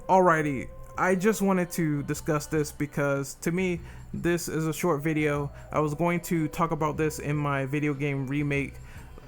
Alrighty, I just wanted to discuss this because to me, this is a short video. I was going to talk about this in my video game remake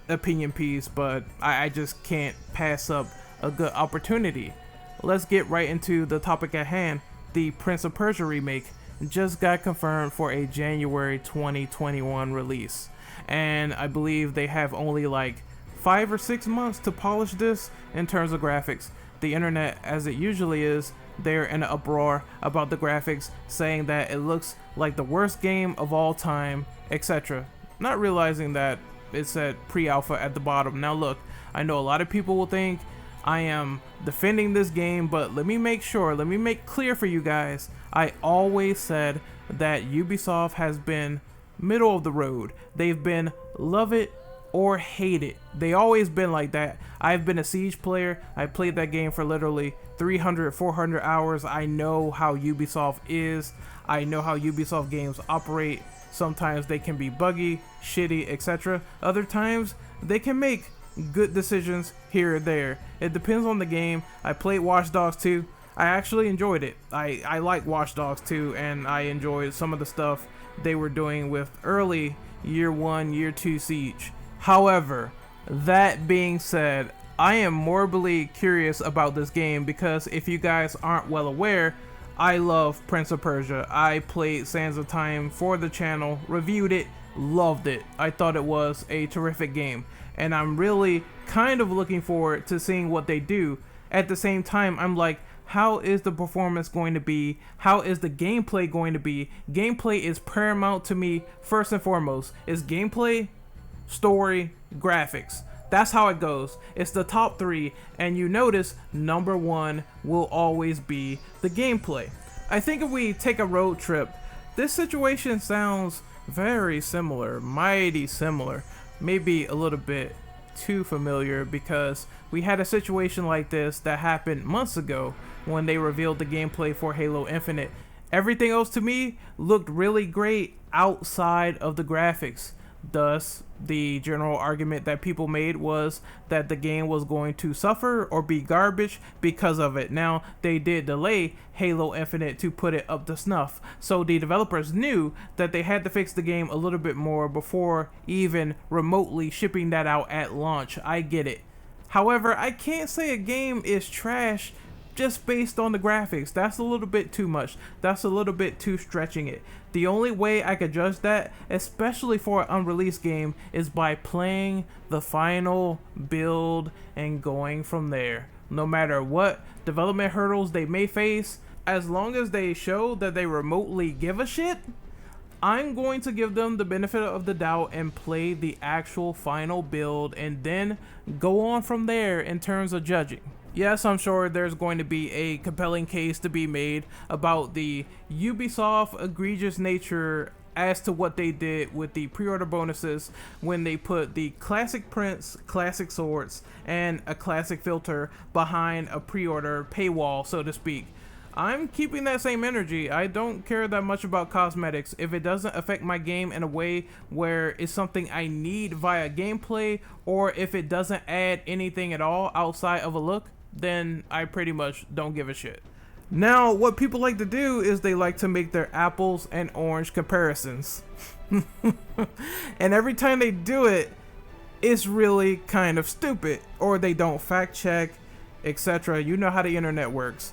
opinion piece, but I just can't pass up a good opportunity. Let's get right into the topic at hand. The Prince of Persia Remake just got confirmed for a January 2021 release, and I believe they have only like 5 or 6 months to polish this in terms of graphics. The internet, as it usually is, they're in an uproar about the graphics, saying that it looks like the worst game of all time, etc. Not realizing that it said pre-alpha at the bottom. Now look, I know a lot of people will think I am defending this game, but let me make clear for you guys, I always said that Ubisoft has been middle of the road. They've been love it or hate it. They always been like that. I've been a Siege player. I played that game for literally 300, 400 hours. I know how Ubisoft is. I know how Ubisoft games operate. Sometimes they can be buggy, shitty, etc. Other times they can make good decisions here or there. It depends on the game. I played Watch Dogs 2. I actually enjoyed it. I like Watch Dogs 2, and I enjoyed some of the stuff they were doing with early year 1, year 2 Siege. However, that being said, I am morbidly curious about this game because if you guys aren't well aware, I love Prince of Persia. I played Sands of Time for the channel, reviewed it, loved it. I thought it was a terrific game, and I'm really kind of looking forward to seeing what they do. At the same time, I'm like, how is the performance going to be? How is the gameplay going to be? Gameplay is paramount to me first and foremost. Is gameplay, story, graphics. That's how it goes. It's the top 3, and you notice number 1 will always be the gameplay. I think if we take a road trip, this situation sounds very similar, mighty similar, maybe a little bit too familiar, because we had a situation like this that happened months ago when they revealed the gameplay for Halo Infinite. Everything else to me looked really great outside of the graphics. Thus, the general argument that people made was that the game was going to suffer or be garbage because of it. Now, they did delay Halo Infinite to put it up to snuff, so the developers knew that they had to fix the game a little bit more before even remotely shipping that out at launch. I get it. However, I can't say a game is trash just based on the graphics. That's a little bit too much. That's a little bit too stretching it. The only way I could judge that, especially for an unreleased game, is by playing the final build and going from there. No matter what development hurdles they may face, as long as they show that they remotely give a shit, I'm going to give them the benefit of the doubt and play the actual final build and then go on from there in terms of judging. Yes, I'm sure there's going to be a compelling case to be made about the Ubisoft egregious nature as to what they did with the pre-order bonuses when they put the classic prints, classic swords, and a classic filter behind a pre-order paywall, so to speak. I'm keeping that same energy. I don't care that much about cosmetics. If it doesn't affect my game in a way where it's something I need via gameplay, or if it doesn't add anything at all outside of a look, then I pretty much don't give a shit. Now, what people like to do is they like to make their apples and orange comparisons. And every time they do it, it's really kind of stupid, or they don't fact check, etc. You know how the internet works.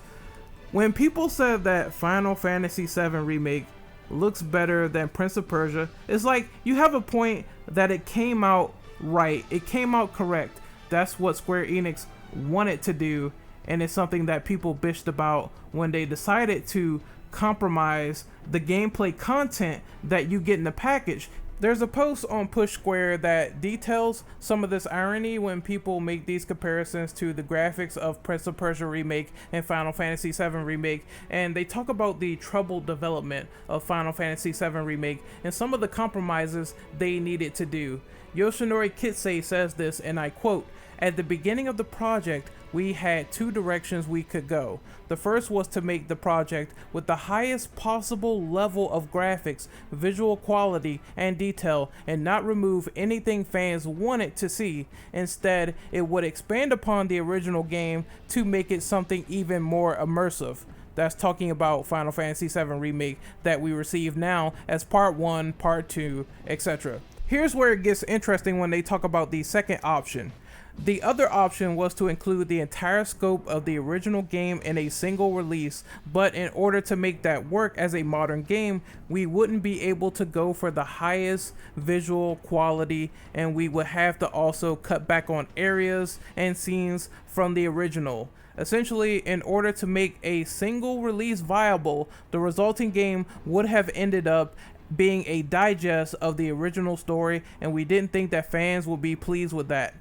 When people said that Final Fantasy VII Remake looks better than Prince of Persia, it's like you have a point that it came out right, it came out correct. That's what Square Enix wanted to do, and it's something that people bitched about when they decided to compromise the gameplay content that you get in the package. There's a post on Push Square that details some of this irony when people make these comparisons to the graphics of Prince of Persia Remake and Final Fantasy VII Remake, and they talk about the troubled development of Final Fantasy VII Remake and some of the compromises they needed to do. Yoshinori Kitsei says this, and I quote, At the beginning of the project, we had two directions we could go. The first was to make the project with the highest possible level of graphics, visual quality, and detail, and not remove anything fans wanted to see. Instead, it would expand upon the original game to make it something even more immersive. That's talking about Final Fantasy VII Remake that we receive now as Part 1, Part 2, etc. Here's where it gets interesting when they talk about the second option. The other option was to include the entire scope of the original game in a single release, but in order to make that work as a modern game, we wouldn't be able to go for the highest visual quality, and we would have to also cut back on areas and scenes from the original. Essentially, in order to make a single release viable, the resulting game would have ended up being a digest of the original story, and we didn't think that fans would be pleased with that.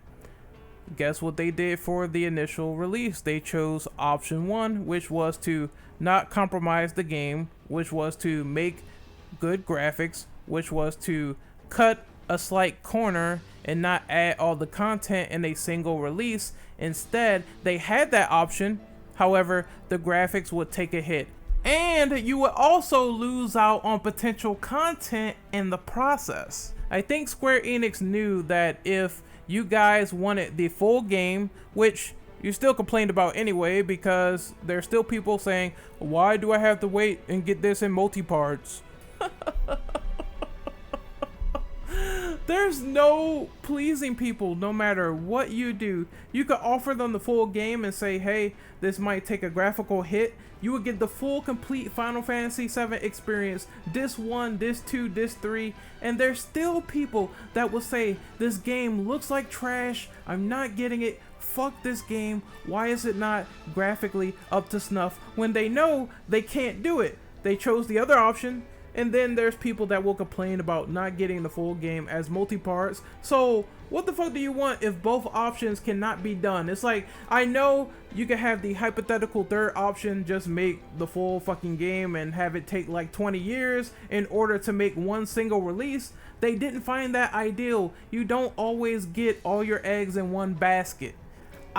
Guess what they did for the initial release? They chose option 1, which was to not compromise the game, which was to make good graphics, which was to cut a slight corner and not add all the content in a single release. Instead, they had that option. However, the graphics would take a hit, and you would also lose out on potential content in the process. I think Square Enix knew that if you guys wanted the full game, which you still complained about anyway, because there's still people saying, why do I have to wait and get this in multi-parts? There's no pleasing people no matter what you do. You could offer them the full game and say, hey, this might take a graphical hit. You would get the full complete Final Fantasy VII experience, Disc 1, Disc 2, Disc 3, and there's still people that will say, this game looks like trash, I'm not getting it, fuck this game, why is it not graphically up to snuff, when they know they can't do it. They chose the other option. And then there's people that will complain about not getting the full game as multi-parts. So what the fuck do you want if both options cannot be done? It's like, I know you can have the hypothetical third option, just make the full fucking game and have it take like 20 years in order to make one single release. They didn't find that ideal. You don't always get all your eggs in one basket.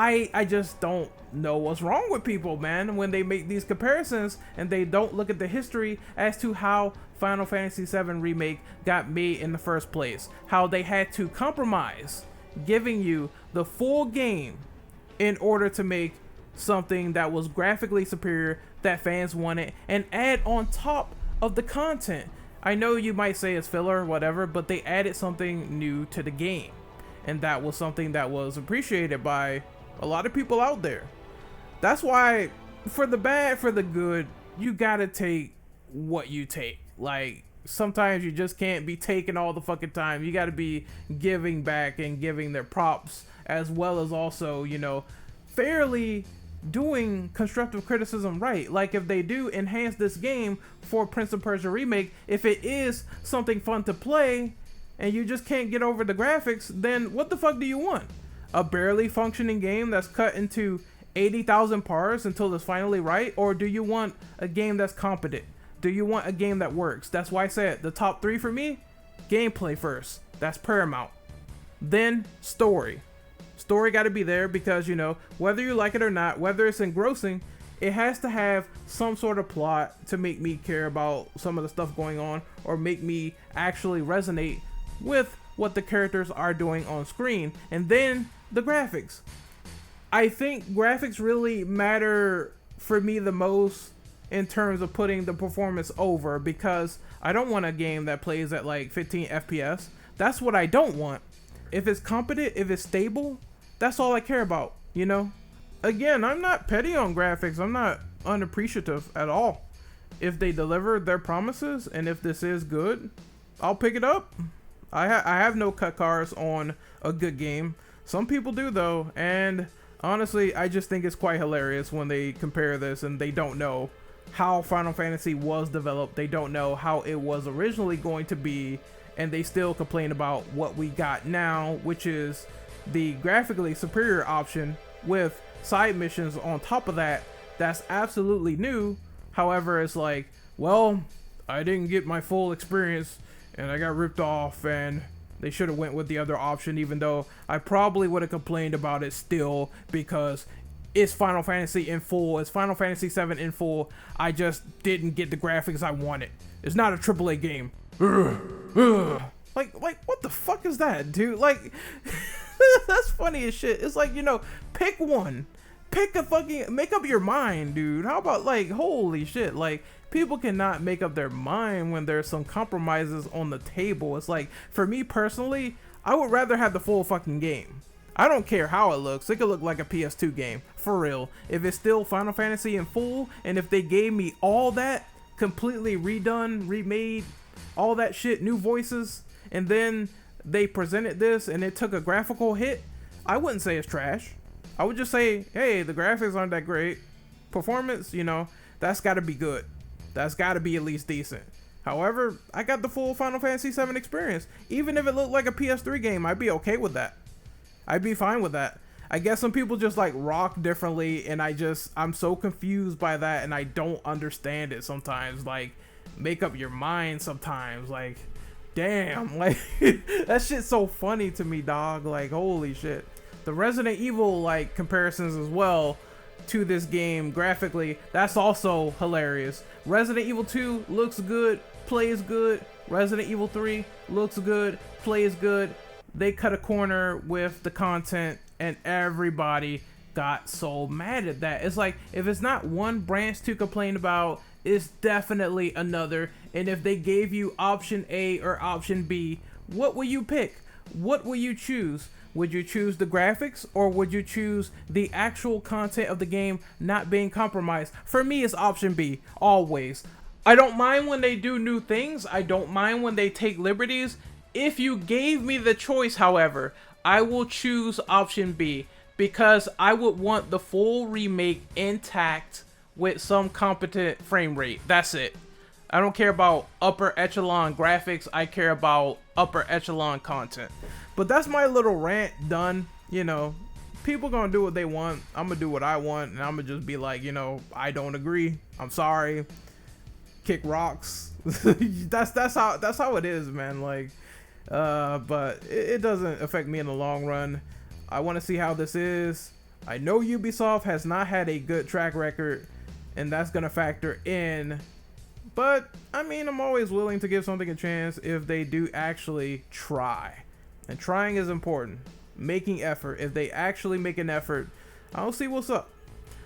I just don't know what's wrong with people, man, when they make these comparisons and they don't look at the history as to how Final Fantasy VII Remake got made in the first place. How they had to compromise giving you the full game in order to make something that was graphically superior that fans wanted and add on top of the content. I know you might say it's filler or whatever, but they added something new to the game. And that was something that was appreciated by a lot of people out there. That's why, for the bad, for the good, you gotta take what you take. Like, sometimes you just can't be taking all the fucking time. You gotta be giving back and giving their props, as well as also, you know, fairly doing constructive criticism right. Like, if they do enhance this game for Prince of Persia Remake, if it is something fun to play, and you just can't get over the graphics, then what the fuck do you want? A barely functioning game that's cut into 80,000 parts until it's finally right? Or do you want a game that's competent? Do you want a game that works? That's why I said the top 3 for me, gameplay first. That's paramount. Then story. Story got to be there because, you know, whether you like it or not, whether it's engrossing, it has to have some sort of plot to make me care about some of the stuff going on or make me actually resonate with what the characters are doing on screen. And then the graphics. I think graphics really matter for me the most in terms of putting the performance over, because I don't want a game that plays at like 15 FPS. That's what I don't want. If it's competent, if it's stable, that's all I care about, you know? Again, I'm not petty on graphics. I'm not unappreciative at all. If they deliver their promises and if this is good, I'll pick it up. I have no cut cards on a good game. Some people do though, and honestly, I just think it's quite hilarious when they compare this and they don't know how Final Fantasy was developed. They don't know how it was originally going to be, and they still complain about what we got now, which is the graphically superior option with side missions on top of that. That's absolutely new. However, it's like, well, I didn't get my full experience and I got ripped off, and They should have went with the other option, even though I probably would have complained about it still, because it's Final Fantasy in full. It's Final Fantasy VII in full. I just didn't get the graphics I wanted. It's not a AAA game. Like what the fuck is that, dude? Like, that's funny as shit. It's like, you know, pick one. Pick a fucking, make up your mind, dude. How about, like, holy shit, like, people cannot make up their mind when there's some compromises on the table. It's like, for me personally, I would rather have the full fucking game. I don't care how it looks. It could look like a PS2 game, for real. If it's still Final Fantasy in full, and if they gave me all that, completely redone, remade, all that shit, new voices, and then they presented this and it took a graphical hit, I wouldn't say it's trash. I would just say, hey, the graphics aren't that great. Performance, you know, that's got to be good. That's got to be at least decent. However, I got the full Final Fantasy VII experience. Even if it looked like a PS3 game, I'd be okay with that. I'd be fine with that. I guess some people just like rock differently, and I'm so confused by that, and I don't understand it sometimes. Like, make up your mind sometimes. Like, damn, like, that shit's so funny to me, dog. Like, holy shit. The Resident Evil, like, comparisons as well to this game graphically, that's also hilarious. Resident Evil 2 looks good, plays good. Resident Evil 3 looks good, plays good. They cut a corner with the content, and everybody got so mad at that. It's like, if it's not one branch to complain about, it's definitely another. And if they gave you option A or option B, what will you pick? What will you choose? Would you choose the graphics, or would you choose the actual content of the game not being compromised? For me, it's option B, always. I don't mind when they do new things. I don't mind when they take liberties. If you gave me the choice, however, I will choose option B, because I would want the full remake intact with some competent frame rate. That's it. I don't care about upper echelon graphics. I care about upper echelon content. But that's my little rant done. You know, people gonna do what they want. I'm gonna do what I want, and I'm gonna just be like, you know, I don't agree. I'm sorry. Kick rocks. that's how it is, man. Like, but it doesn't affect me in the long run. I want to see how this is. I know Ubisoft has not had a good track record, and that's gonna factor in. But I mean, I'm always willing to give something a chance if they do actually try. And trying is important. Making effort. If they actually make an effort, I'll see what's up.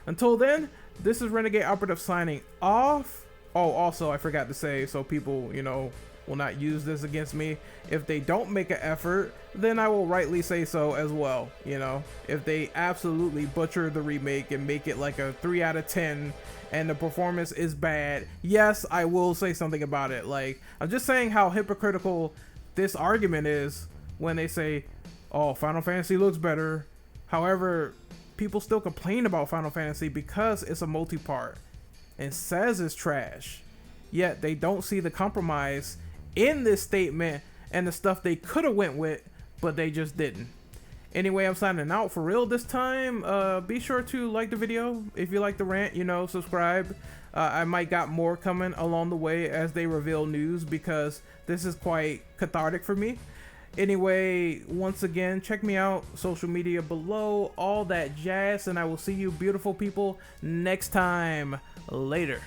Until then, this is Renegade Operative signing off. Oh, also, I forgot to say, so people, you know, will not use this against me. If they don't make an effort, then I will rightly say so as well. You know, if they absolutely butcher the remake and make it like a 3 out of 10 and the performance is bad, yes, I will say something about it. Like, I'm just saying how hypocritical this argument is when they say, oh, Final Fantasy looks better. However, people still complain about Final Fantasy because it's a multi-part and says it's trash. Yet they don't see the compromise in this statement and the stuff they could have went with, but they just didn't. Anyway, I'm signing out for real this time. Be sure to like the video if you like the rant, you know, subscribe. I might got more coming along the way as they reveal news, because this is quite cathartic for me. Anyway, once again, check me out, social media below, all that jazz, and I will see you beautiful people next time. Later.